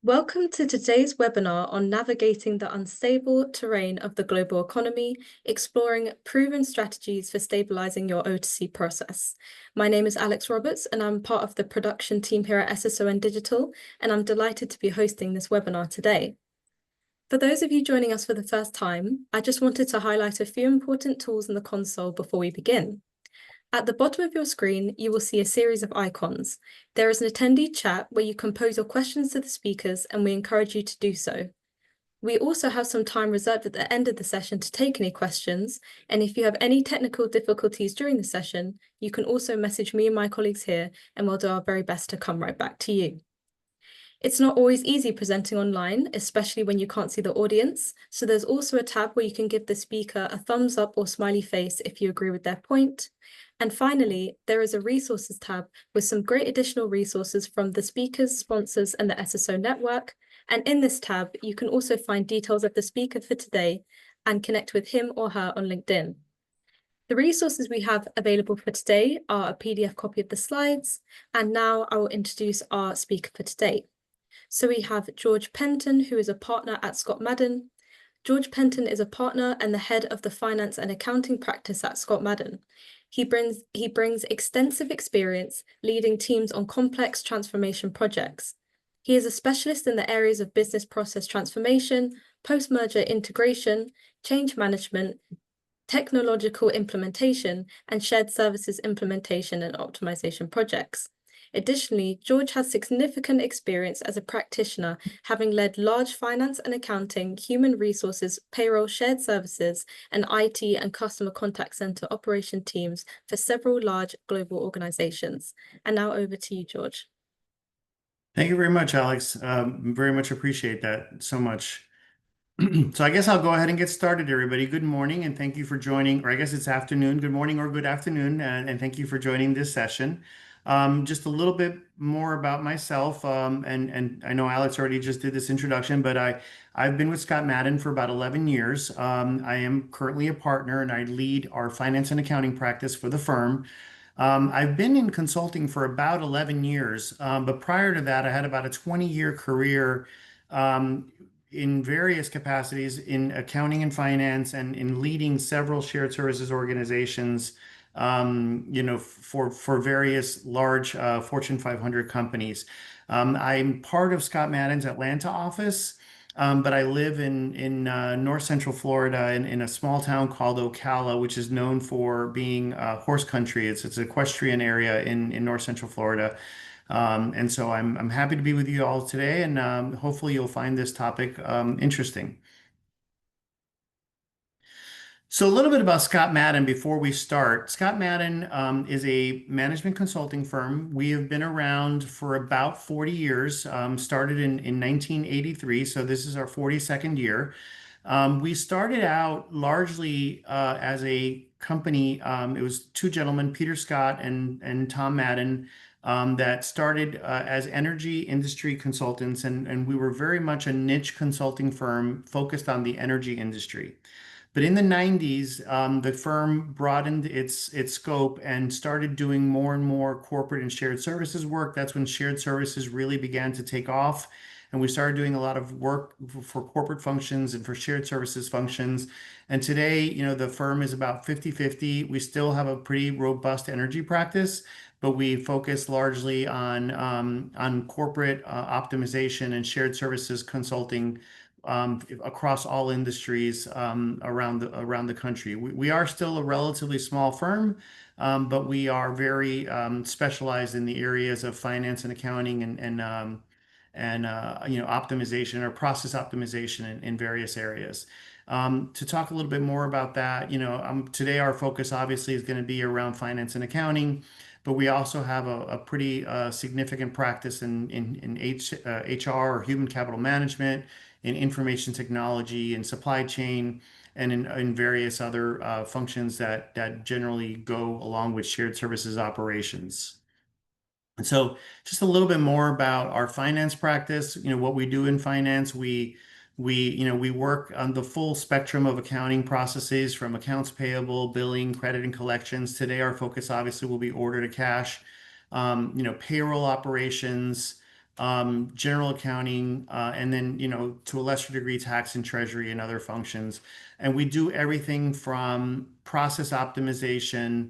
Welcome to today's webinar on navigating the unstable terrain of the global economy, exploring proven strategies for stabilizing your O2C process. My name is Alex Roberts, and I'm part of the production team here at SSON Digital, and I'm delighted to be hosting this webinar today. For those of you joining us for the first time, I just wanted to highlight a few important tools in the console before we begin. At the bottom of your screen, you will see a series of icons. There is an attendee chat where you can pose your questions to the speakers, and we encourage you to do so. We also have some time reserved at the end of the session to take any questions, and if you have any technical difficulties during the session, you can also message me and my colleagues here, and we'll do our very best to come right back to you. It's not always easy presenting online, especially when you can't see the audience, so there's also a tab where you can give the speaker a thumbs up or smiley face if you agree with their point. And finally, there is a resources tab with some great additional resources from the speakers, sponsors, and the SSO network. And in this tab, you can also find details of the speaker for today and connect with him or her on LinkedIn. The resources we have available for today are a PDF copy of the slides, and now I will introduce our speaker for today. So we have George Penton, who is a partner at Scott Madden. George Penton is a partner and the head of the finance and accounting practice at Scott Madden. He brings extensive experience leading teams on complex transformation projects. He is a specialist in the areas of business process transformation, post-merger integration, change management, technological implementation, and shared services implementation and optimization projects. Additionally, George has significant experience as a practitioner, having led large finance and accounting, human resources, payroll, shared services, and IT and customer contact center operation teams for several large global organizations. And now over to you, George. Thank you very much, Alex. Very much appreciate that so much. So I guess I'll go ahead and get started, everybody. Good morning, and thank you for joining, or I guess it's afternoon. Good morning or good afternoon, and thank you for joining this session. Just a little bit more about myself, and I know Alex already just did this introduction, but I've been with Scott Madden for about 11 years. I am currently a partner, and I lead our finance and accounting practice for the firm. I've been in consulting for about 11 years, but prior to that, I had about a 20-year career in various capacities in accounting and finance and in leading several shared services organizations, for various large Fortune 500 companies. I'm part of Scott Madden's Atlanta office, but I live in North Central Florida in a small town called Ocala, which is known for being horse country. It's an equestrian area in North Central Florida. And so I'm happy to be with you all today, and hopefully you'll find this topic interesting. So a little bit about Scott Madden before we start. Scott Madden is a management consulting firm. We have been around for about 40 years, started in 1983, so this is our 42nd year. We started out largely as a company. It was two gentlemen, Peter Scott and Tom Madden, that started as energy industry consultants, and we were very much a niche consulting firm focused on the energy industry. But in the 90s, the firm broadened its scope and started doing more and more corporate and shared services work. That's when shared services really began to take off. And we started doing a lot of work for corporate functions and for shared services functions. And today, the firm is about 50-50. We still have a pretty robust energy practice, but we focus largely on corporate optimization and shared services consulting across all industries around the country. We are still a relatively small firm, but we are very specialized in the areas of finance and accounting and optimization or process optimization in various areas. To talk a little bit more about that, today our focus obviously is going to be around finance and accounting, but we also have a pretty significant practice in HR or human capital management, in information technology and supply chain, and in various other functions that generally go along with shared services operations. And so just a little bit more about our finance practice, what we do in finance. We work on the full spectrum of accounting processes from accounts payable, billing, credit, and collections. Today, our focus obviously will be order to cash, payroll operations, general accounting, and then, to a lesser degree, tax and treasury and other functions. And we do everything from process optimization,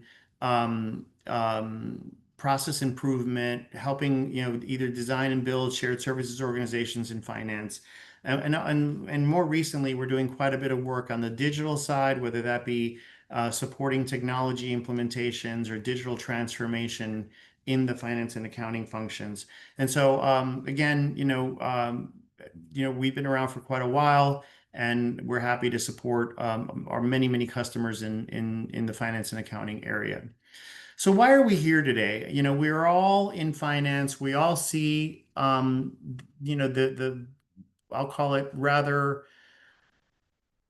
process improvement, helping, either design and build shared services organizations in finance. And more recently, we're doing quite a bit of work on the digital side, whether that be supporting technology implementations or digital transformation in the finance and accounting functions. And so, again, we've been around for quite a while, and we're happy to support our many, many customers in the finance and accounting area. So why are we here today? We're all in finance. We all see, the I'll call it rather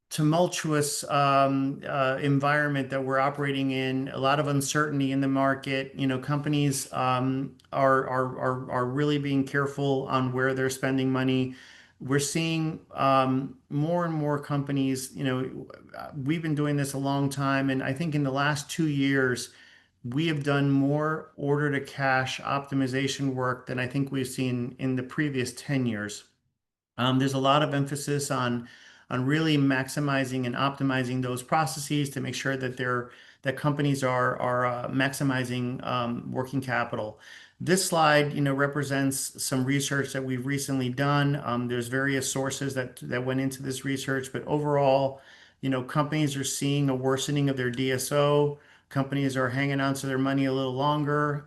tumultuous environment that we're operating in, a lot of uncertainty in the market. Companies are really being careful on where they're spending money. We're seeing more and more companies, we've been doing this a long time, and I think in the last 2 years, we have done more order to cash optimization work than I think we've seen in the previous 10 years. There's a lot of emphasis on really maximizing and optimizing those processes to make sure that companies are maximizing working capital. This slide, represents some research that we've recently done. There's various sources that went into this research, but overall, companies are seeing a worsening of their DSO. Companies are hanging on to their money a little longer.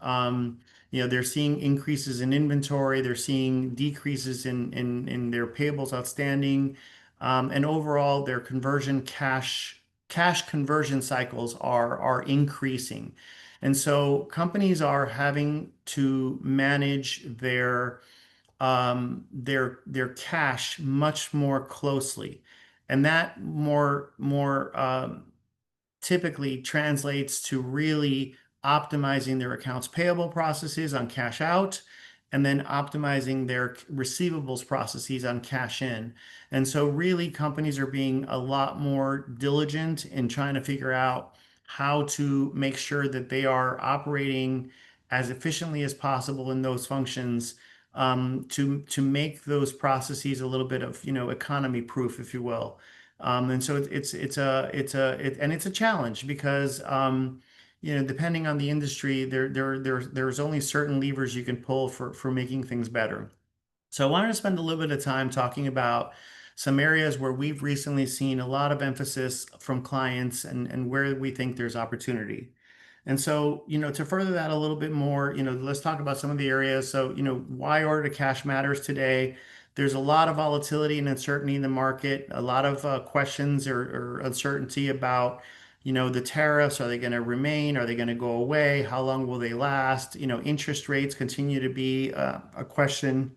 They're seeing increases in inventory. They're seeing decreases in their payables outstanding. And overall, their cash conversion cycles are increasing. And so companies are having to manage their cash much more closely. And that more typically translates to really optimizing their accounts payable processes on cash out, and then optimizing their receivables processes on cash in. And so really companies are being a lot more diligent in trying to figure out how to make sure that they are operating as efficiently as possible in those functions, to make those processes a little bit of, economy proof, if you will. And so it's a challenge because, depending on the industry, there's only certain levers you can pull for making things better. So I wanted to spend a little bit of time talking about some areas where we've recently seen a lot of emphasis from clients, and where we think there's opportunity. And so, to further that a little bit more, let's talk about some of the areas. So, why order to cash matters today. There's a lot of volatility and uncertainty in the market, a lot of questions or uncertainty about, the tariffs. Are they going to remain? Are they going to go away? How long will they last? Interest rates continue to be a question.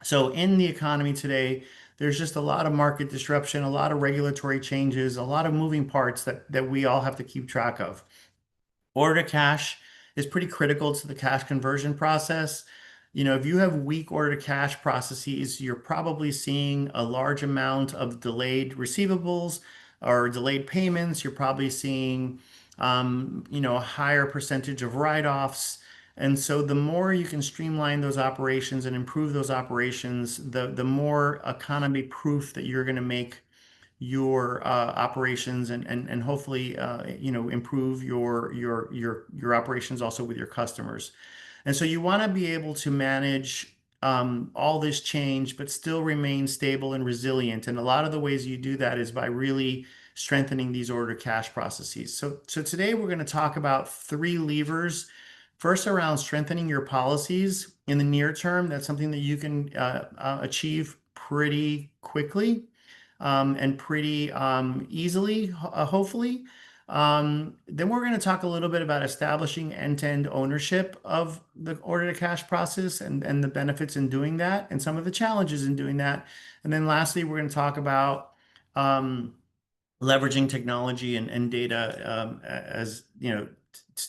So in the economy today, there's just a lot of market disruption, a lot of regulatory changes, a lot of moving parts that we all have to keep track of. Order to cash is pretty critical to the cash conversion process. If you have weak order to cash processes, you're probably seeing a large amount of delayed receivables or delayed payments. You're probably seeing, a higher percentage of write-offs. And so the more you can streamline those operations and improve those operations, the more economy proof that you're going to make your operations, and hopefully, improve your operations also with your customers. And so you want to be able to manage all this change, but still remain stable and resilient. And a lot of the ways you do that is by really strengthening these order cash processes. So today we're going to talk about 3 levers. First, around strengthening your policies in the near term. That's something that you can achieve pretty quickly, and pretty easily, hopefully. Then we're going to talk a little bit about establishing end-to-end ownership of the order to cash process, and the benefits in doing that, and some of the challenges in doing that. And then lastly, we're going to talk about leveraging technology and data, as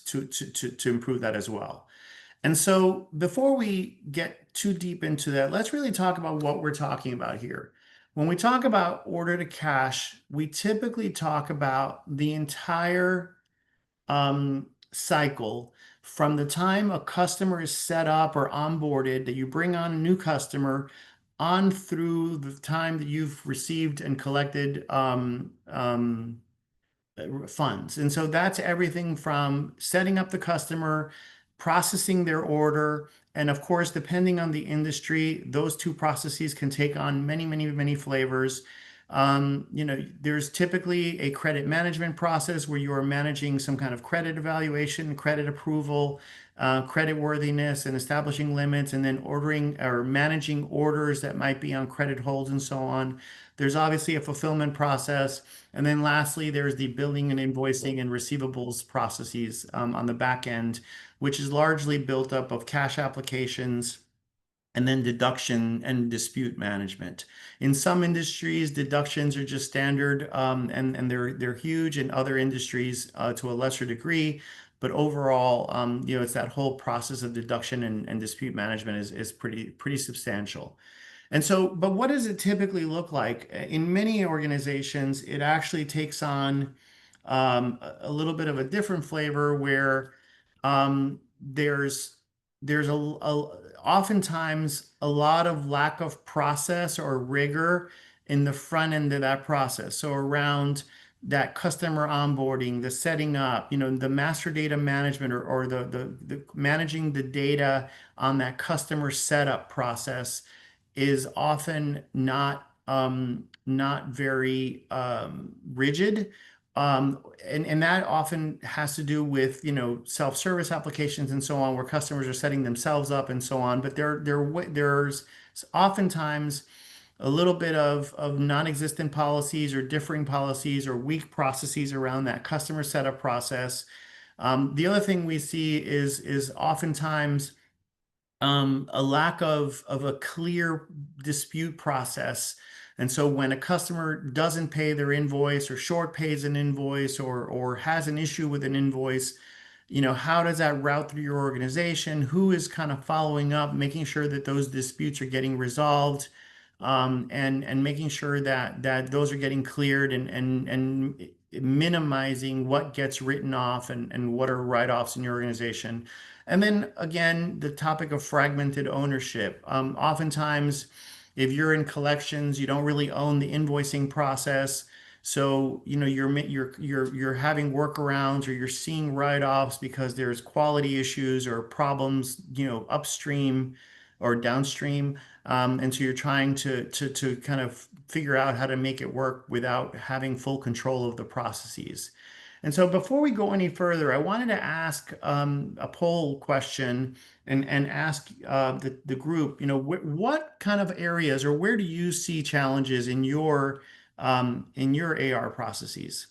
to improve that as well. And so before we get too deep into that, let's really talk about what we're talking about here. When we talk about order to cash, we typically talk about the entire cycle from the time a customer is set up or onboarded, that you bring on a new customer, on through the time that you've received and collected funds. And so that's everything from setting up the customer, processing their order, and of course, depending on the industry, those two processes can take on many, many, many flavors. There's typically a credit management process where you are managing some kind of credit evaluation, credit approval, credit worthiness, and establishing limits, and then ordering or managing orders that might be on credit holds and so on. There's obviously a fulfillment process. And then lastly, there's the billing and invoicing and receivables processes on the back end, which is largely built up of cash applications and then deduction and dispute management. In some industries, deductions are just standard, and they're huge. In other industries, to a lesser degree. But overall, it's that whole process of deduction and dispute management is pretty substantial. And so, but what does it typically look like? In many organizations, it actually takes on a little bit of a different flavor where there's oftentimes a lot of lack of process or rigor in the front end of that process. So around that customer onboarding, the setting up, the master data management or the managing the data on that customer setup process is often not very rigid. And that often has to do with, self-service applications and so on, where customers are setting themselves up and so on. But there's oftentimes a little bit of non-existent policies or differing policies or weak processes around that customer setup process. The other thing we see is oftentimes a lack of a clear dispute process. And so when a customer doesn't pay their invoice or short pays an invoice or has an issue with an invoice, how does that route through your organization? Who is kind of following up, making sure that those disputes are getting resolved, and making sure that those are getting cleared and minimizing what gets written off and what are write-offs in your organization. And then again, the topic of fragmented ownership. Oftentimes, if you're in collections, you don't really own the invoicing process. So, you're having workarounds or you're seeing write-offs because there's quality issues or problems, upstream or downstream. And so you're trying to kind of figure out how to make it work without having full control of the processes. And so before we go any further, I wanted to ask a poll question and ask the group, what kind of areas or where do you see challenges in your AR processes?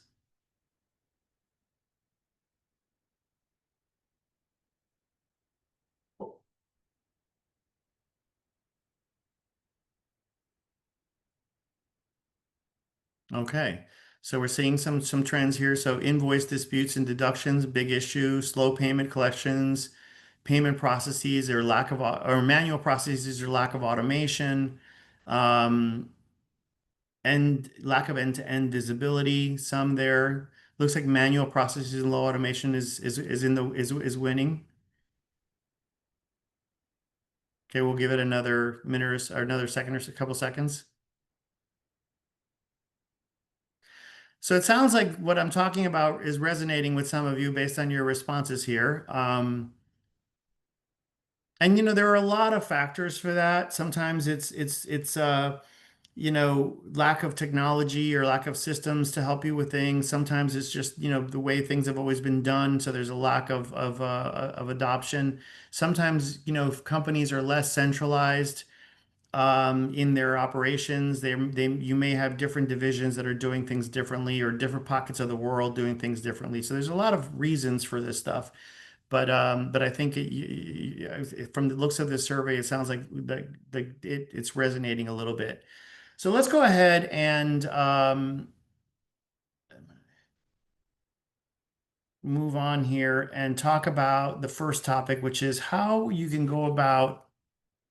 Okay. So we're seeing some trends here. So invoice disputes and deductions, big issue, slow payment collections, payment processes or lack of or manual processes or lack of automation, um, and lack of end-to-end visibility. Some there. Looks like manual processes and low automation is winning. Okay, we'll give it another minute or another second or a couple seconds. So it sounds like what I'm talking about is resonating with some of you based on your responses here. And there are a lot of factors for that. Sometimes it's lack of technology or lack of systems to help you with things. Sometimes it's just the way things have always been done, so there's a lack of adoption. Sometimes companies are less centralized in their operations. You may have different divisions that are doing things differently or different pockets of the world doing things differently. So there's a lot of reasons for this stuff. But I think from the looks of this survey, it sounds like it's resonating a little bit. So let's go ahead and move on here and talk about the first topic, which is how you can go about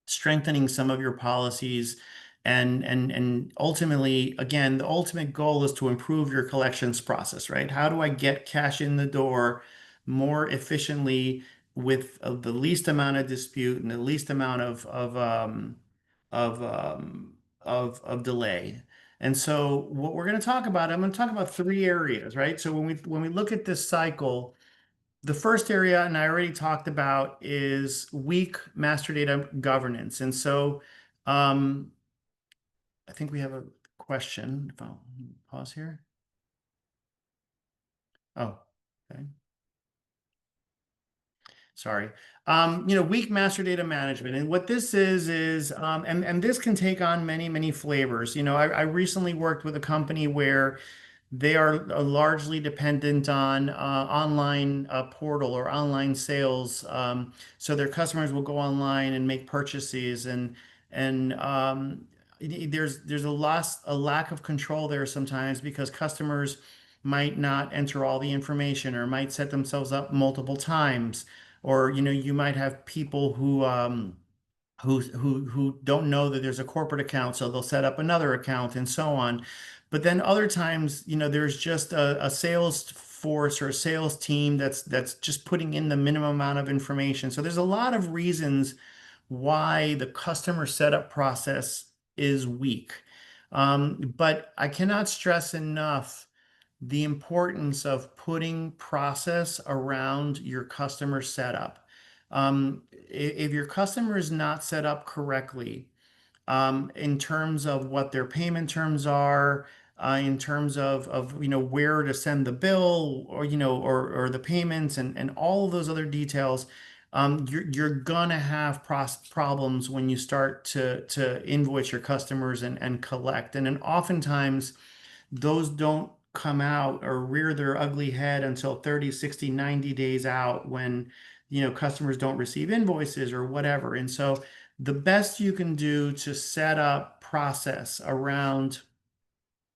strengthening some of your policies and ultimately, again, the ultimate goal is to improve your collections process, right? How do I get cash in the door more efficiently the least amount of dispute and the least amount of of delay. And so what we're going to talk about, I'm going to talk about three areas, right? So when we look at this cycle, the first area, and I already talked about, is weak master data governance. And so I think we have a question. If I'll pause here. Oh, okay. Sorry. Weak master data management. And what this is, and this can take on many, many flavors. I recently worked with a company where they are largely dependent on online portal or online sales. So their customers will go online and make purchases, and there's a lack of control there sometimes because customers might not enter all the information or might set themselves up multiple times, or you might have people who don't know that there's a corporate account, so they'll set up another account and so on. But then other times, there's just a sales force or a sales team that's just putting in the minimum amount of information. So there's a lot of reasons why the customer setup process is weak. But I cannot stress enough the importance of putting process around your customer setup. If your customer is not set up correctly, in terms of what their payment terms are, in terms of where to send the bill, or or the payments, and all of those other details, you're gonna have problems when you start to invoice your customers and collect. And then oftentimes those don't come out or rear their ugly head until 30, 60, 90 days out, when customers don't receive invoices or whatever. And so the best you can do to set up process around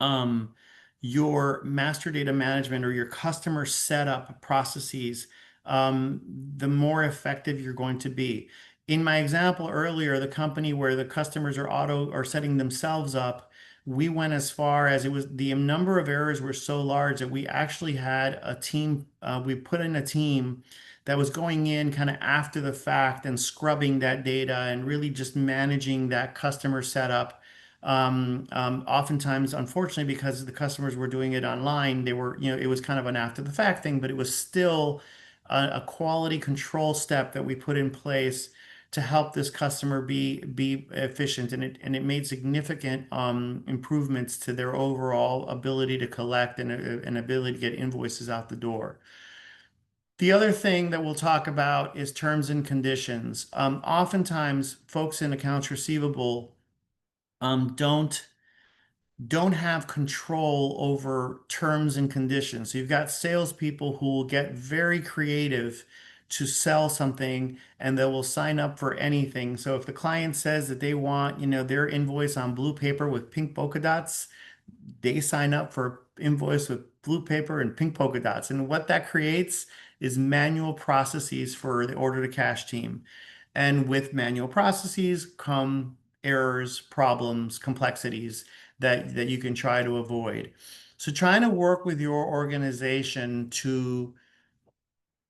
um, your master data management or your customer setup processes, the more effective you're going to be. In my example earlier, the company where the customers are setting themselves up, we went as far as, it was the number of errors were so large that we actually had a team. We put in a team that was going in kind of after the fact and scrubbing that data and really just managing that customer setup. Oftentimes, unfortunately, because the customers were doing it online, it was kind of an after the fact thing, but it was still a quality control step that we put in place to help this customer be efficient, and it made significant improvements to their overall ability to collect and an ability to get invoices out the door. The other thing that we'll talk about is terms and conditions. Oftentimes, folks in accounts receivable don't have control over terms and conditions. So you've got salespeople who will get very creative to sell something, and they will sign up for anything. So if the client says that they want, their invoice on blue paper with pink polka dots, they sign up for invoice with blue paper and pink polka dots. And what that creates is manual processes for the order to cash team. And with manual processes come errors, problems, complexities that you can try to avoid. So trying to work with your organization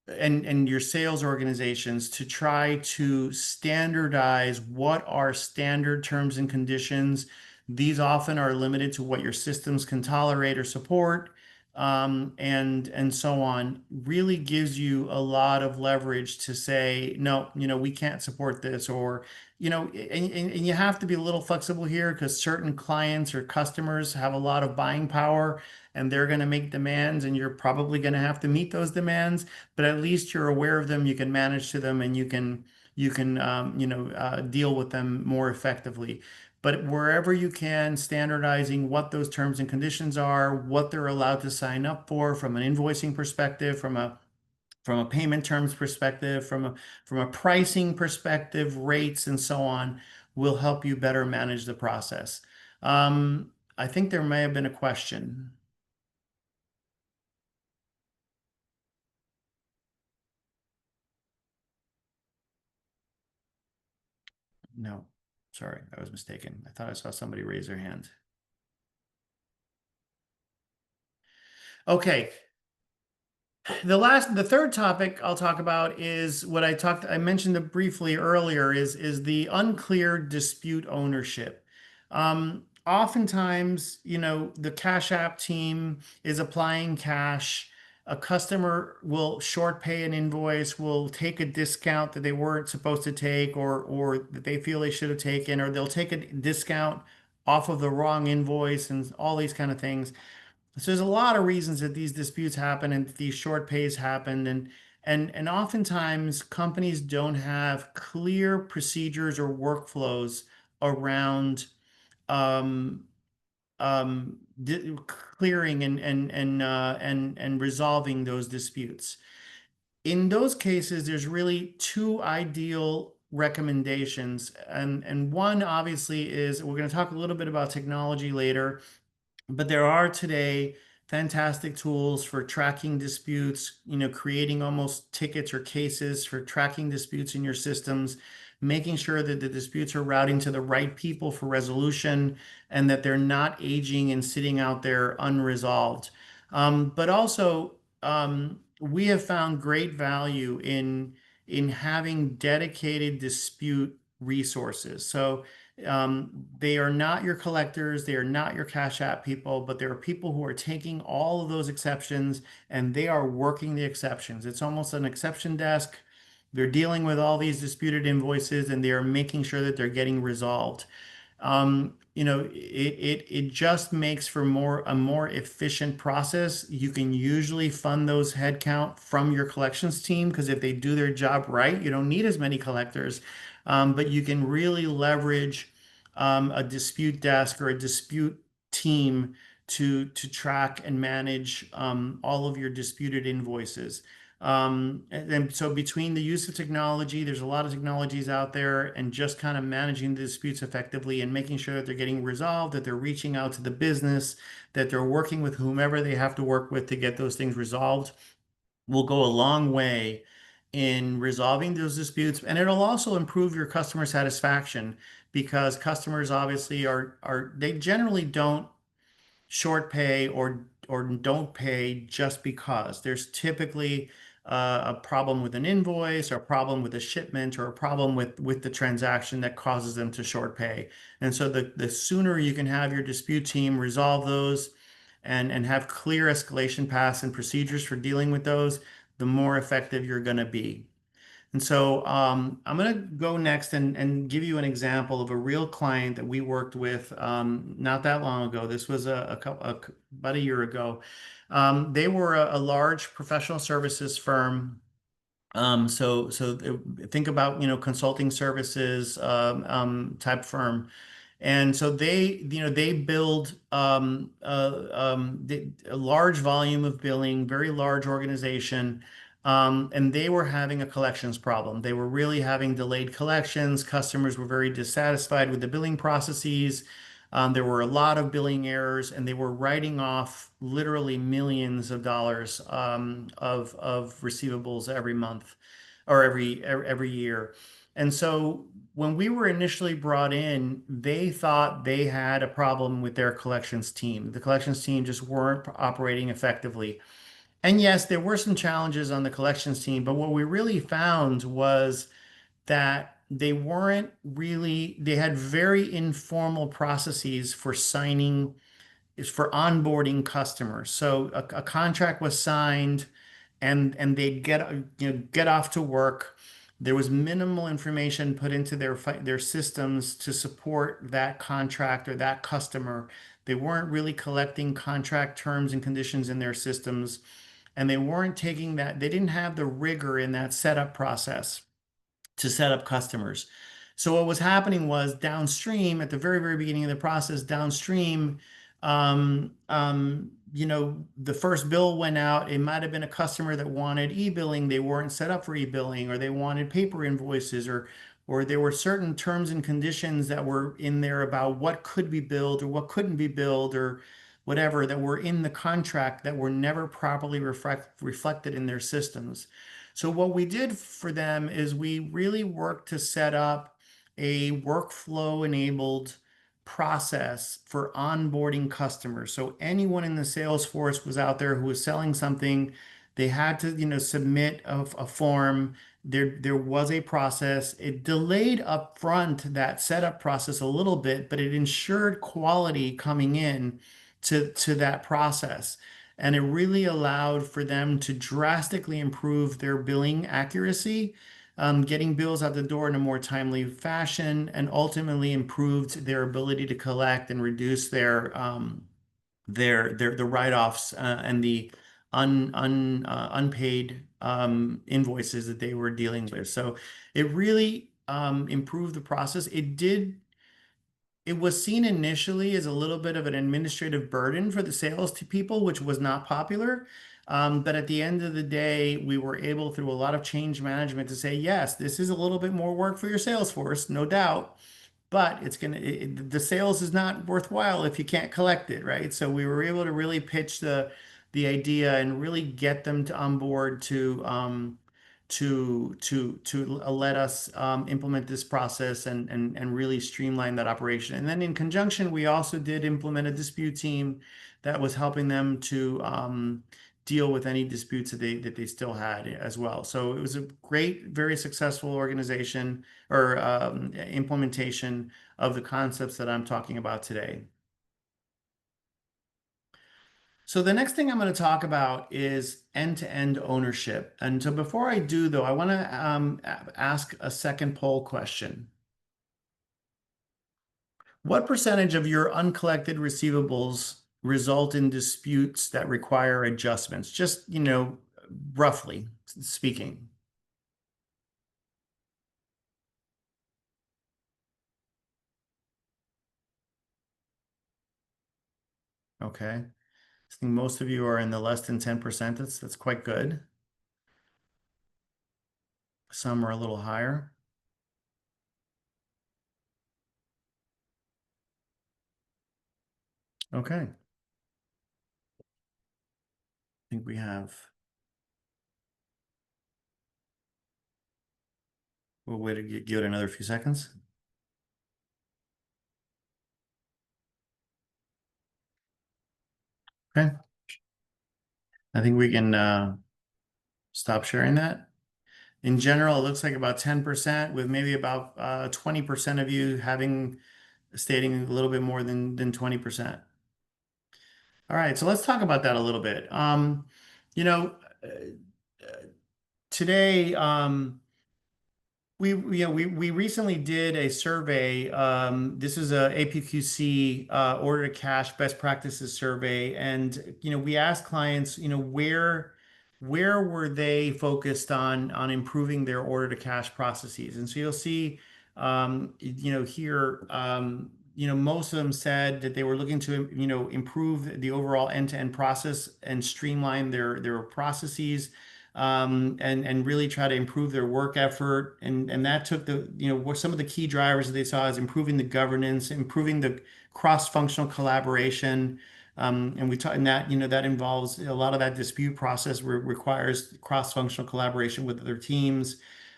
and your sales organizations to try to standardize what are standard terms and conditions. These often are limited to what your systems can tolerate or support, and so on. Really gives you a lot of leverage to say, no, we can't support this, or, and you have to be a little flexible here because certain clients or customers have a lot of buying power, and they're going to make demands, and you're probably going to have to meet those demands, but at least you're aware of them, you can manage to them, and you can deal with them more effectively. But wherever you can, standardizing what those terms and conditions are, what they're allowed to sign up for from an invoicing perspective, from a payment terms perspective, from a pricing perspective, rates, and so on, will help you better manage the process. I think there may have been a question. No, sorry, I was mistaken. I thought I saw somebody raise their hand. Okay. The third topic I'll talk about is what I mentioned it briefly earlier is the unclear dispute ownership. Oftentimes, the Cash App team is applying cash. A customer will short pay an invoice, will take a discount that they weren't supposed to take, or that they feel they should have taken, or they'll take a discount off of the wrong invoice and all these kind of things. So there's a lot of reasons that these disputes happen and these short pays happen, and oftentimes companies don't have clear procedures or workflows around um, clearing and resolving those disputes. In those cases, there's really two ideal recommendations, and one obviously is we're going to talk a little bit about technology later. But there are today fantastic tools for tracking disputes, creating almost tickets or cases for tracking disputes in your systems, making sure that the disputes are routing to the right people for resolution and that they're not aging and sitting out there unresolved. But also, we have found great value in having dedicated dispute resources. So they are not your collectors, they are not your Cash App people, but there are people who are taking all of those exceptions and they are working the exceptions. It's almost an exception desk. They're dealing with all these disputed invoices and they are making sure that they're getting resolved. It just makes for a more efficient process. You can usually fund those headcount from your collections team because if they do their job right, you don't need as many collectors. But you can really leverage a dispute desk or a dispute team to track and manage all of your disputed invoices. And so between the use of technology, there's a lot of technologies out there, and just kind of managing the disputes effectively and making sure that they're getting resolved, that they're reaching out to the business, that they're working with whomever they have to work with to get those things resolved will go a long way in resolving those disputes. And it'll also improve your customer satisfaction because customers obviously they generally don't short pay or don't pay just because. There's typically a problem with an invoice or a problem with a shipment or a problem with the transaction that causes them to short pay. And so the sooner you can have your dispute team resolve those and have clear escalation paths and procedures for dealing with those, the more effective you're going to be. And so I'm going to go next and give you an example of a real client that we worked with not that long ago. This was about a year ago. They were a large professional services firm. Think about, consulting services type firm. And so they build a large volume of billing, very large organization. And they were having a collections problem. They were really having delayed collections. Customers were very dissatisfied with the billing processes. There were a lot of billing errors, and they were writing off literally millions of dollars of receivables every month or every year. And so when we were initially brought in, they thought they had a problem with their collections team. The collections team just weren't operating effectively. And yes, there were some challenges on the collections team, but what we really found was that they had very informal processes for signing, is for onboarding customers. So a contract was signed and they'd get off to work. There was minimal information put into their systems to support that contract or that customer. They weren't really collecting contract terms and conditions in their systems, and they didn't have the rigor in that setup process to set up customers. So what was happening was downstream at the very, very beginning of the process, downstream, the first bill went out. It might have been a customer that wanted e-billing. They weren't set up for e-billing, or they wanted paper invoices, or there were certain terms and conditions that were in there about what could be billed or what couldn't be billed or whatever that were in the contract that were never properly reflected in their systems. So what we did for them is we really worked to set up a workflow enabled process for onboarding customers. So anyone in the sales force was out there who was selling something, They had to, submit a form. There was a process. It delayed upfront that setup process a little bit, but it ensured quality coming in to that process. And it really allowed for them to drastically improve their billing accuracy, getting bills out the door in a more timely fashion, and ultimately improved their ability to collect and reduce their the write-offs and the unpaid invoices that they were dealing with. So it really improved the process. It was seen initially as a little bit of an administrative burden for the sales to people, which was not popular. But at the end of the day, we were able, through a lot of change management, to say, yes, this is a little bit more work for your sales force, no doubt, but the sales is not worthwhile if you can't collect it, right? So we were able to really pitch the idea and really get them to on board to let us implement this process and really streamline that operation. And then in conjunction, we also did implement a dispute team that was helping them to deal with any disputes that they still had as well. So it was a great, very successful organization or implementation of the concepts that I'm talking about today. So the next thing I'm going to talk about is end-to-end ownership. And so before I do, though, I want to ask a second poll question. What percentage of your uncollected receivables result in disputes that require adjustments? Just, roughly speaking. Okay. I think most of you are in the less than 10%. That's quite good. Some are a little higher. Okay. I think we have. We'll wait to give it another few seconds. Okay. I think we can stop sharing that. In general, it looks like about 10%, with maybe about 20% of you stating a little bit more than 20%. All right, so let's talk about that a little bit. You know, today, we recently did a survey. This is a APQC order to cash best practices survey, and we asked clients, where were they focused on improving their order to cash processes. And so you'll see, here, most of them said that they were looking to improve the overall end-to-end process and streamline their processes, and really try to improve their work effort. And that took what some of the key drivers that they saw is improving the governance, improving the cross-functional collaboration. And we talk, and that, that involves a lot of that dispute process requires cross-functional collaboration with other teams,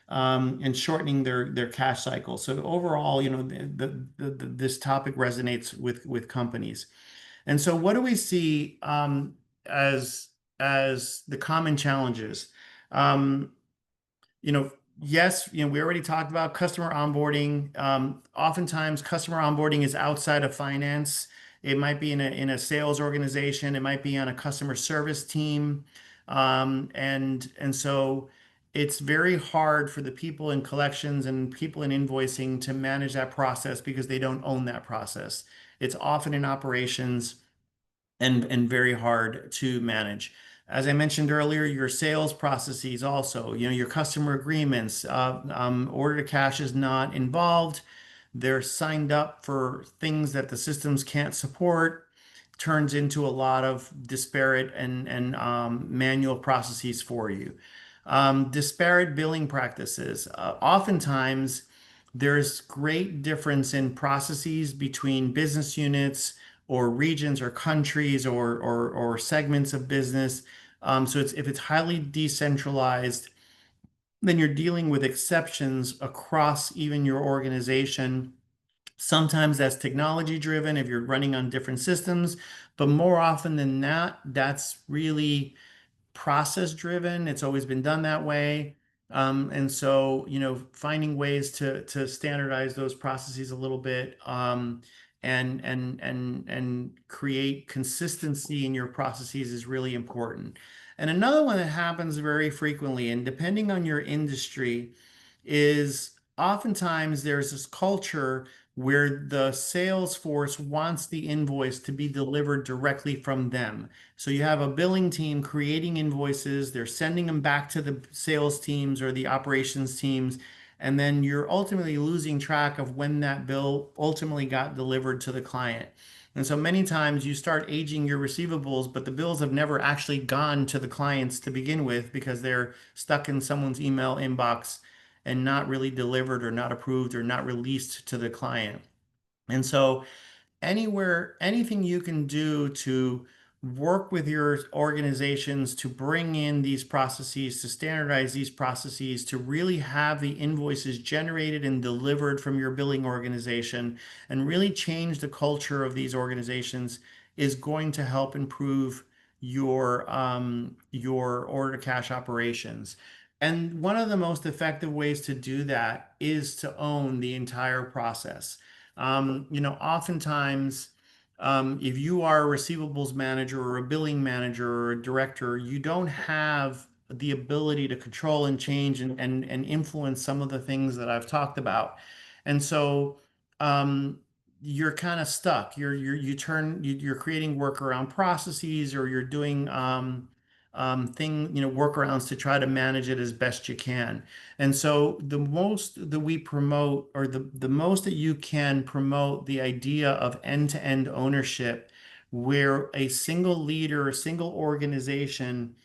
and shortening their cash cycle. So overall, this topic resonates with companies. And so what do we see as the common challenges? Um, yes, we already talked about customer onboarding. Oftentimes, customer onboarding is outside of finance. It might be in a sales organization. It might be on a customer service team, and so it's very hard for the people in collections and people in invoicing to manage that process because they don't own that process. It's often in operations and very hard to manage. As I mentioned earlier, your sales processes also, your customer agreements, order to cash is not involved. They're signed up for things that the systems can't support, turns into a lot of disparate and manual processes for you. Disparate billing practices. Oftentimes, there's great difference in processes between business units or regions or countries or segments of business. So if it's highly decentralized, then you're dealing with exceptions across even your organization. Sometimes that's technology driven if you're running on different systems, but more often than not, that's really process driven. It's always been done that way. And so, finding ways to standardize those processes a little bit, and create consistency in your processes is really important. And another one that happens very frequently, and depending on your industry, is oftentimes there's this culture where the sales force wants the invoice to be delivered directly from them. So you have a billing team creating invoices, they're sending them back to the sales teams or the operations teams, and then you're ultimately losing track of when that bill ultimately got delivered to the client. And so many times you start aging your receivables, but the bills have never actually gone to the clients to begin with because they're stuck in someone's email inbox and not really delivered or not approved or not released to the client. And so anything you can do to work with your organizations to bring in these processes, to standardize these processes, to really have the invoices generated and delivered from your billing organization, and really change the culture of these organizations is going to help improve your order to cash operations. And one of the most effective ways to do that is to own the entire process. Oftentimes, if you are a receivables manager or a billing manager or a director, you don't have the ability to control and change and influence some of the things that I've talked about. And so um, you're kind of stuck. You're creating workaround processes, or you're doing workarounds to try to manage it as best you can. And so the most that we promote, or the most that you can promote, the idea of end-to-end ownership, where a single leader, a single organization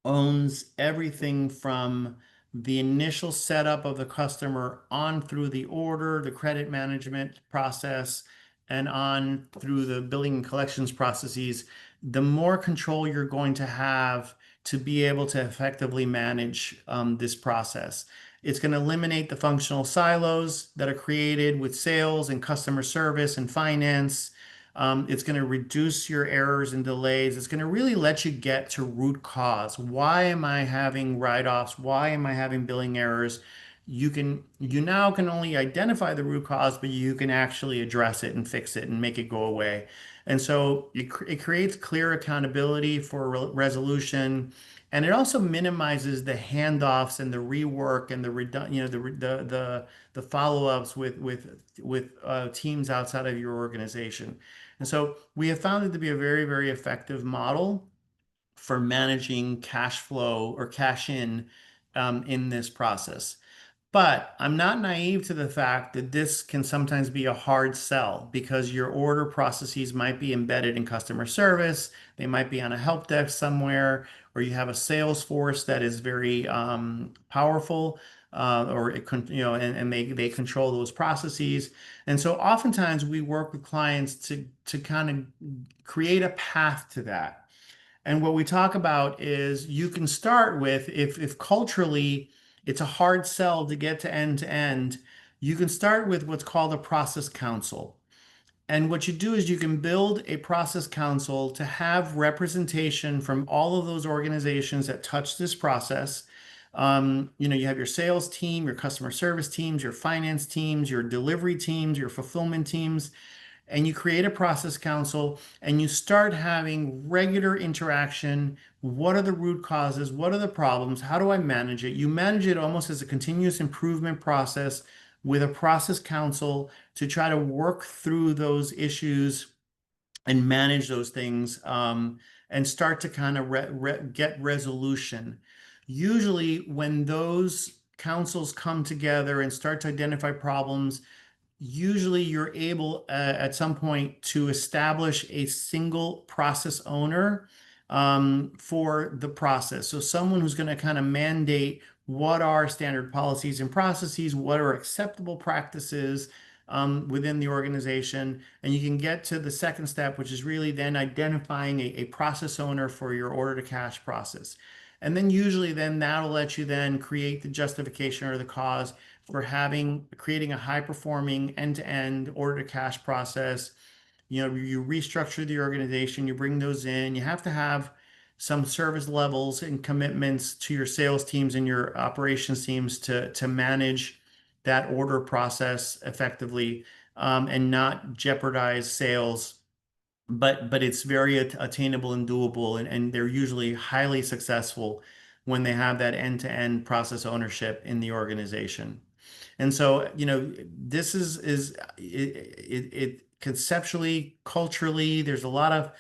owns everything from the initial setup of the customer on through the order, the credit management process, and on through the billing and collections processes. The more control you're going to have to be able to effectively manage this process. It's going to eliminate the functional silos that are created with sales and customer service and finance. It's going to reduce your errors and delays. It's going to really let you get to root cause. Why am I having write-offs? Why am I having billing errors? You now can only identify the root cause, but you can actually address it and fix it and make it go away. And so it creates clear accountability for resolution, and it also minimizes the handoffs and the rework and the the follow-ups with teams outside of your organization. And so we have found it to be a very, very effective model for managing cash flow or cash in this process. But I'm not naive to the fact that this can sometimes be a hard sell because your order processes might be embedded in customer service. They might be on a help desk somewhere, or you have a sales force that is very powerful, or and they control those processes. And so oftentimes we work with clients to kind of create a path to that. And what we talk about is you can start with, if culturally it's a hard sell to get to end, you can start with what's called a process council. And what you do is you can build a process council to have representation from all of those organizations that touch this process. You have your sales team, your customer service teams, your finance teams, your delivery teams, your fulfillment teams, and you create a process council and you start having regular interaction. What are the root causes? What are the problems? How do I manage it? You manage it almost as a continuous improvement process with a process council to try to work through those issues and manage those things, and start to kind of get resolution. Usually, when those councils come together and start to identify problems, usually you're able at some point to establish a single process owner for the process. So someone who's going to kind of mandate what are standard policies and processes, what are acceptable practices within the organization. And you can get to the second step, which is really then identifying a process owner for your order to cash process. And then usually then that'll let you then create the justification or the cause for creating a high performing end-to-end order to cash process. You restructure the organization, you bring those in. You have to have some service levels and commitments to your sales teams and your operations teams to manage that order process effectively, and not jeopardize sales. But it's very attainable and doable, and they're usually highly successful when they have that end-to-end process ownership in the organization. And so, this is it conceptually, culturally, there's a lot of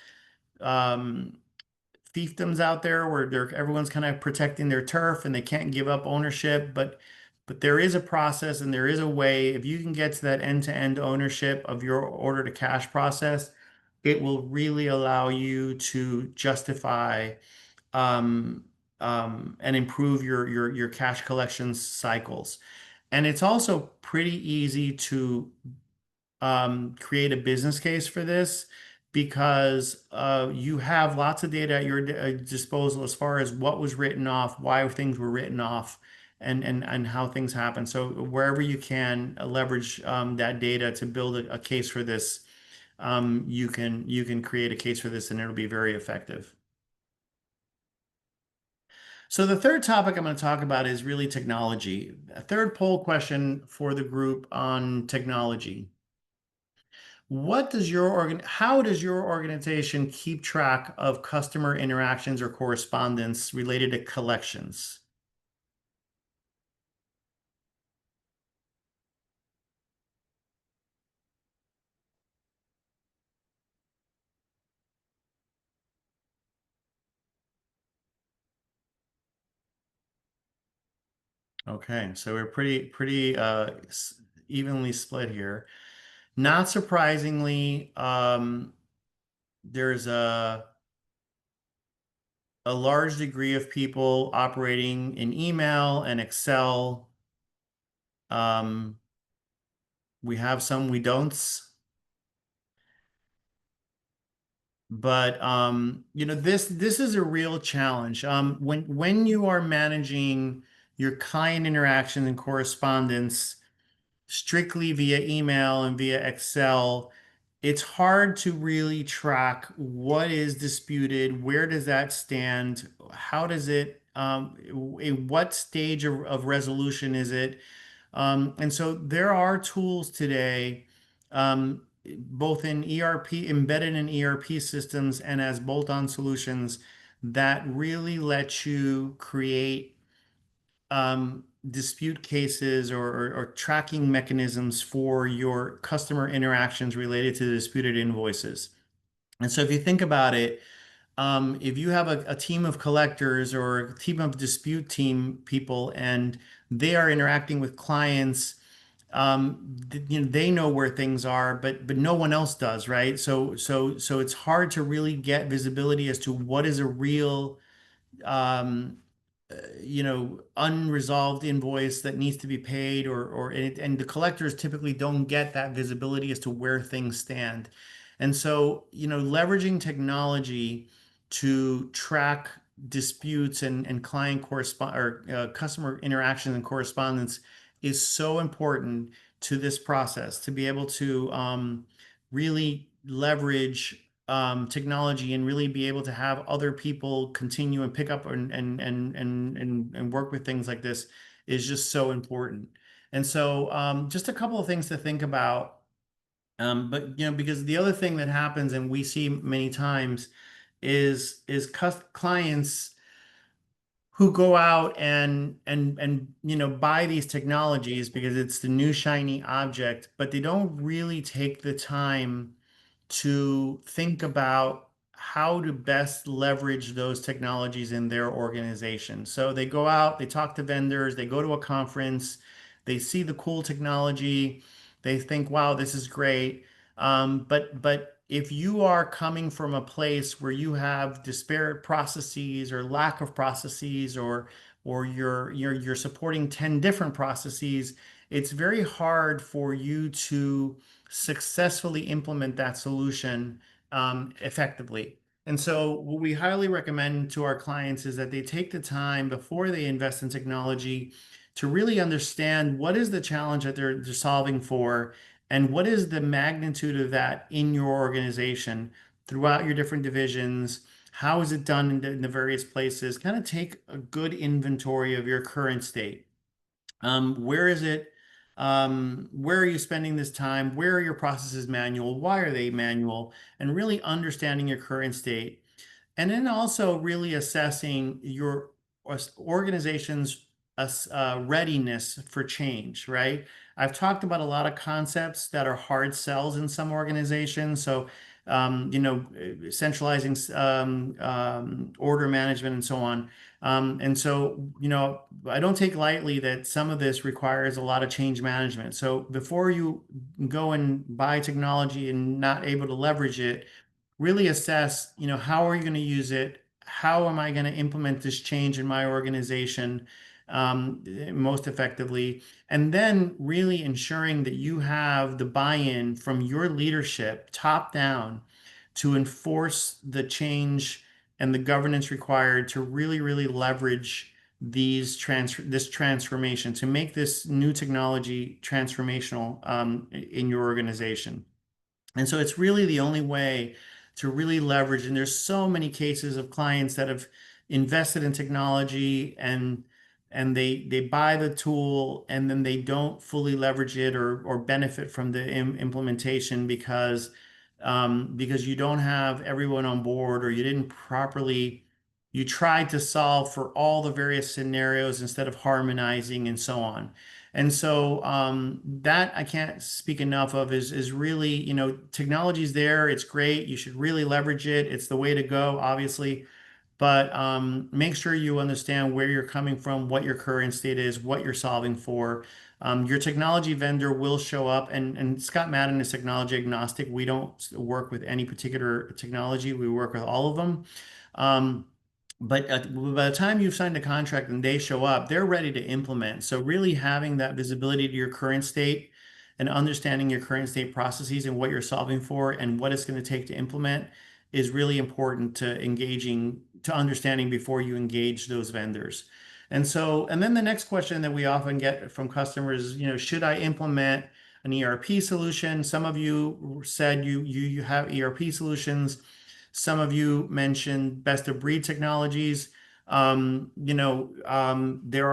fiefdoms out there where everyone's kind of protecting their turf and they can't give up ownership, but there is a process and there is a way. If you can get to that end-to-end ownership of your order to cash process, it will really allow you to justify um, and improve your cash collections cycles. And it's also pretty easy to create a business case for this because you have lots of data at your disposal as far as what was written off, why things were written off, and how things happen. So wherever you can leverage that data to build a case for this, you can create a case for this, and it'll be very effective. So the third topic I'm going to talk about is really technology. A third poll question for the group on technology. How does your organization keep track of customer interactions or correspondence related to collections? Okay, so we're pretty evenly split here. Not surprisingly, there's a large degree of people operating in email and Excel. Um, we have some we don't, but this is a real challenge. When you are managing your client interaction and correspondence strictly via email and via Excel, it's hard to really track what is disputed, where does that stand, how does it, in what stage of resolution is it? And so there are tools today, both in ERP, embedded in ERP systems and as bolt-on solutions that really let you create dispute cases or tracking mechanisms for your customer interactions related to the disputed invoices. And so if you think about it, if you have a team of collectors or a team of dispute team people and they are interacting with clients, they know where things are, but no one else does, right? So it's hard to really get visibility as to what is a real um, unresolved invoice that needs to be paid, and the collectors typically don't get that visibility as to where things stand. And so, leveraging technology to track disputes and client correspond or customer interaction and correspondence is so important to this process to be able to really leverage technology and really be able to have other people continue and pick up and work with things like this is just so important. And so just a couple of things to think about. But because the other thing that happens and we see many times is clients who go out and buy these technologies because it's the new shiny object, but they don't really take the time to think about how to best leverage those technologies in their organization. So they go out, they talk to vendors, they go to a conference, they see the cool technology, they think, wow, this is great. But if you are coming from a place where you have disparate processes or lack of processes, or you're supporting 10 different processes, it's very hard for you to successfully implement that solution effectively. And so what we highly recommend to our clients is that they take the time before they invest in technology to really understand what is the challenge that they're solving for, and what is the magnitude of that in your organization throughout your different divisions. How is it done in the various places? Kind of take a good inventory of your current state. Where is it? Where are you spending this time? Where are your processes manual? Why are they manual? And really understanding your current state. And then also really assessing your organization's readiness for change, right? I've talked about a lot of concepts that are hard sells in some organizations. So, centralizing order management and so on. And so, I don't take lightly that some of this requires a lot of change management. So before you go and buy technology and not able to leverage it, really assess, how are you going to use it? How am I going to implement this change in my organization most effectively? And then really ensuring that you have the buy-in from your leadership, top down, to enforce the change and the governance required to really, really leverage this transformation to make this new technology transformational in your organization. And so it's really the only way to really leverage. And there's so many cases of clients that have invested in technology and they buy the tool and then they don't fully leverage it or benefit from the implementation because you don't have everyone on board or you didn't properly you tried to solve for all the various scenarios instead of harmonizing and so on. And so that I can't speak enough of is really, technology's there. It's great. You should really leverage it. It's the way to go, obviously. But make sure you understand where you're coming from, what your current state is, what you're solving for. Your technology vendor will show up, and Scott Madden is technology agnostic. We don't work with any particular technology. We work with all of them. Um, but by the time you've signed a contract and they show up, they're ready to implement. So really having that visibility to your current state and understanding your current state processes and what you're solving for and what it's going to take to implement is really important to understanding before you engage those vendors. And then the next question that we often get from customers is, should I implement an ERP solution? Some of you said you have ERP solutions. Some of you mentioned best of breed technologies. There are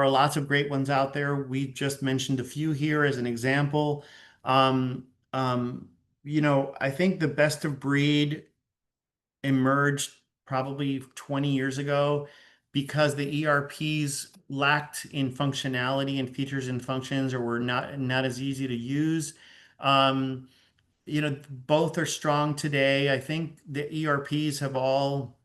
lots of great ones out there. We just mentioned a few here as an example. Um, um, I think the best of breed emerged probably 20 years ago because the ERPs lacked in functionality and features and functions or were not as easy to use. Um, Both are strong today. I think the ERPs have all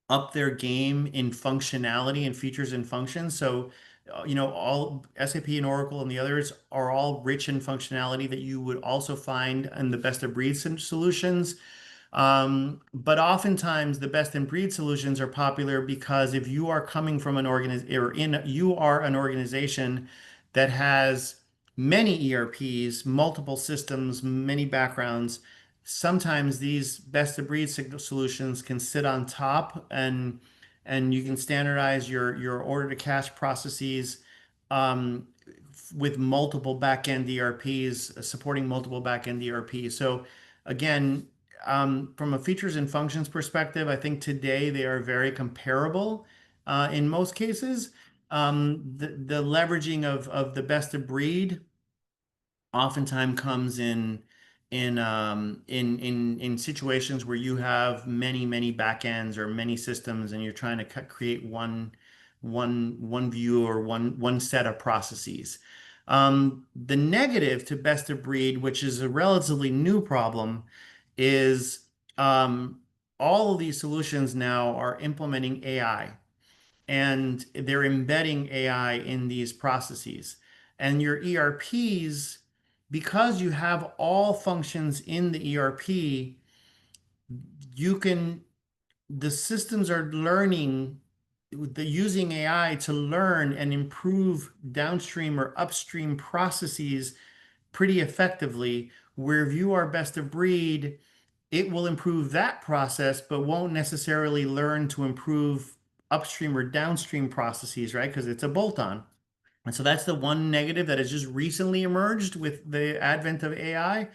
upped their game in functionality and features and functions. So, all SAP and Oracle and the others are all rich in functionality that you would also find in the best of breed solutions. But oftentimes the best in breed solutions are popular because if you are coming from you are an organization that has many ERPs, multiple systems, many backgrounds, sometimes these best of breed solutions can sit on top and you can standardize your order to cash processes um, with multiple backend ERPs, supporting multiple backend ERPs. So again, from a features and functions perspective, I think today they are very comparable in most cases. The leveraging of the best of breed oftentimes comes in situations where you have many backends or many systems and you're trying to create one view or one set of processes. The negative to best of breed, which is a relatively new problem, is all of these solutions now are implementing AI and they're embedding AI in these processes. And your ERPs, because you have all functions in the ERP, you can, the systems are learning, using AI to learn and improve downstream or upstream processes pretty effectively. Where if you are best of breed, it will improve that process, but won't necessarily learn to improve upstream or downstream processes, right? Because it's a bolt-on. And so that's the one negative that has just recently emerged with the advent of AI.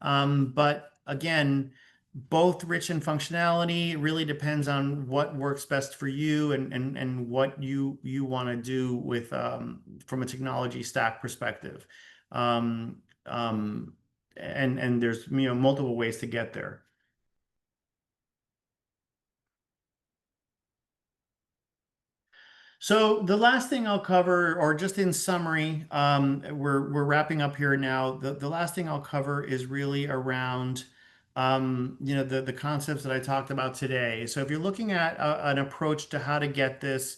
But again, both rich in functionality. It really depends on what works best for you and what you want to do with from a technology stack perspective. Um, um, and there's multiple ways to get there. So the last thing I'll cover, or just in summary, we're wrapping up here now. The last thing I'll cover is really around, the concepts that I talked about today. So if you're looking at an approach to how to get this,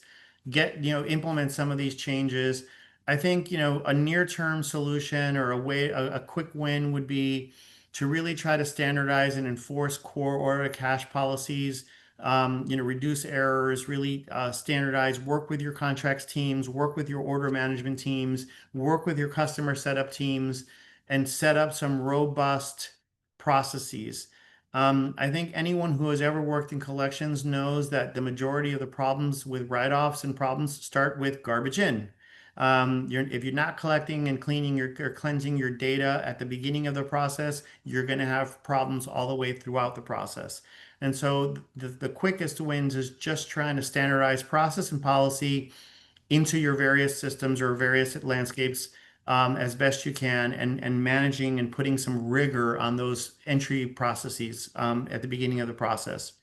implement some of these changes, I think, a near-term solution or a quick win would be to really try to standardize and enforce core order to cash policies, reduce errors, really standardize, work with your contracts teams, work with your order management teams, work with your customer setup teams, and set up some robust processes. I think anyone who has ever worked in collections knows that the majority of the problems with write-offs and problems start with garbage in. If you're not collecting and cleaning or cleansing your data at the beginning of the process, you're going to have problems all the way throughout the process. And so the quickest wins is just trying to standardize process and policy into your various systems or various landscapes as best you can, and managing and putting some rigor on those entry processes at the beginning of the process.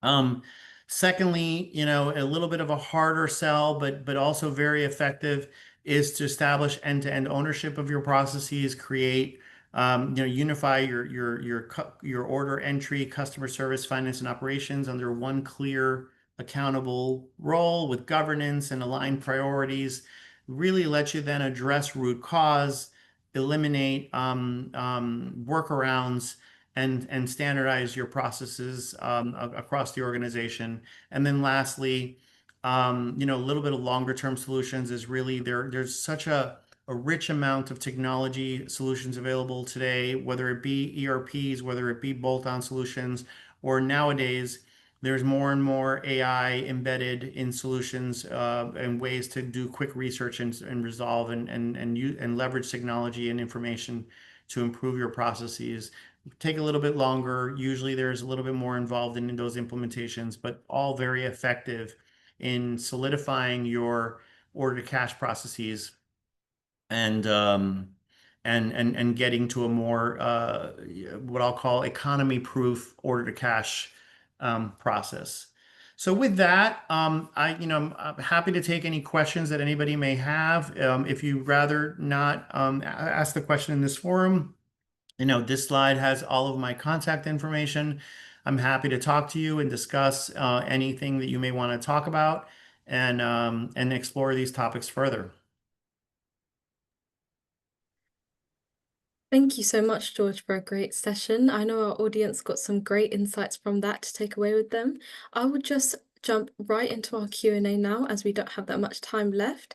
Um, Secondly, a little bit of a harder sell, but also very effective, is to establish end-to-end ownership of your processes, create, unify your order entry, customer service, finance, and operations under one clear, accountable role with governance and aligned priorities. Really let you then address root cause, eliminate workarounds, and standardize your processes across the organization. And then lastly, a little bit of longer term solutions is really there's such a rich amount of technology solutions available today, whether it be ERPs, whether it be bolt-on solutions, or nowadays there's more and more AI embedded in solutions and ways to do quick research and resolve and leverage technology and information to improve your processes. Take a little bit longer. Usually there's a little bit more involved in those implementations, but all very effective in solidifying your order to cash processes and getting to a more what I'll call economy proof order to cash process. So with that, I'm happy to take any questions that anybody may have. If you'd rather not ask the question in this forum, this slide has all of my contact information. I'm happy to talk to you and discuss anything that you may want to talk about and explore these topics further. Thank you so much, George, for a great session. I know our audience got some great insights from that to take away with them. I would just jump right into our Q&A now, as we don't have that much time left.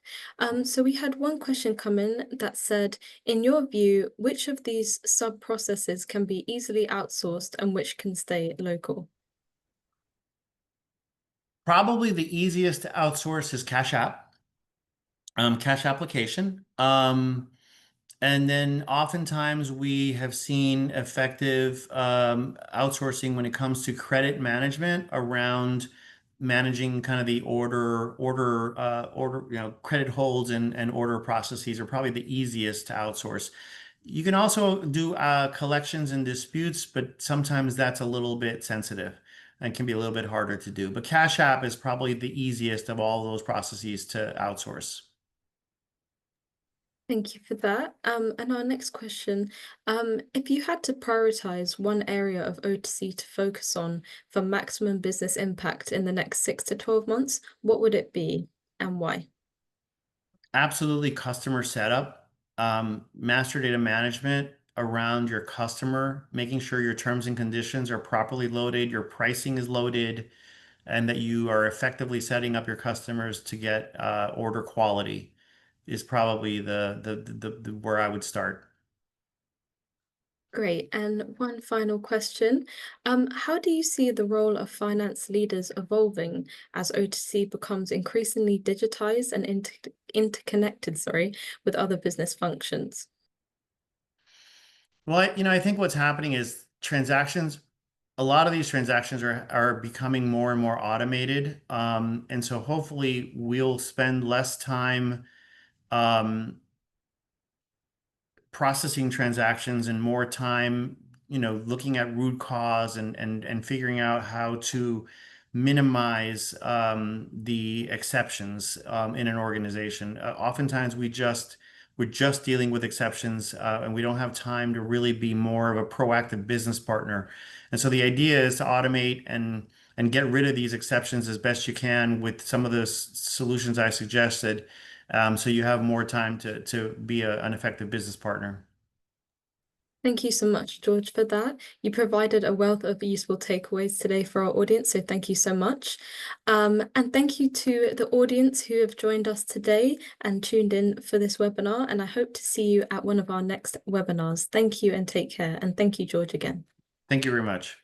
So we had one question come in that said, in your view, which of these sub-processes can be easily outsourced and which can stay local? Probably the easiest to outsource is Cash App, Cash Application. And then oftentimes we have seen effective outsourcing when it comes to credit management around managing kind of the credit holds and order processes are probably the easiest to outsource. You can also do collections and disputes, but sometimes that's a little bit sensitive and can be a little bit harder to do. But Cash App is probably the easiest of all those processes to outsource. Thank you for that. And our next question, if you had to prioritize one area of O2C to focus on for maximum business impact in the next 6 to 12 months, what would it be and why? Absolutely, customer setup, master data management around your customer, making sure your terms and conditions are properly loaded, your pricing is loaded, and that you are effectively setting up your customers to get order quality is probably the where I would start. Great. And one final question. How do you see the role of finance leaders evolving as O2C becomes increasingly digitized and interconnected, with other business functions? Well, I think what's happening is transactions a lot of these transactions are becoming more and more automated. And so hopefully we'll spend less time um, processing transactions and more time, looking at root cause and figuring out how to minimize the exceptions in an organization. Oftentimes we're just dealing with exceptions and we don't have time to really be more of a proactive business partner. And so the idea is to automate and get rid of these exceptions as best you can with some of the solutions I suggested, so you have more time to be an effective business partner. Thank you so much, George, for that. You provided a wealth of useful takeaways today for our audience, so thank you so much. And thank you to the audience who have joined us today and tuned in for this webinar, and I hope to see you at one of our next webinars. Thank you and take care, and thank you, George, again. Thank you very much.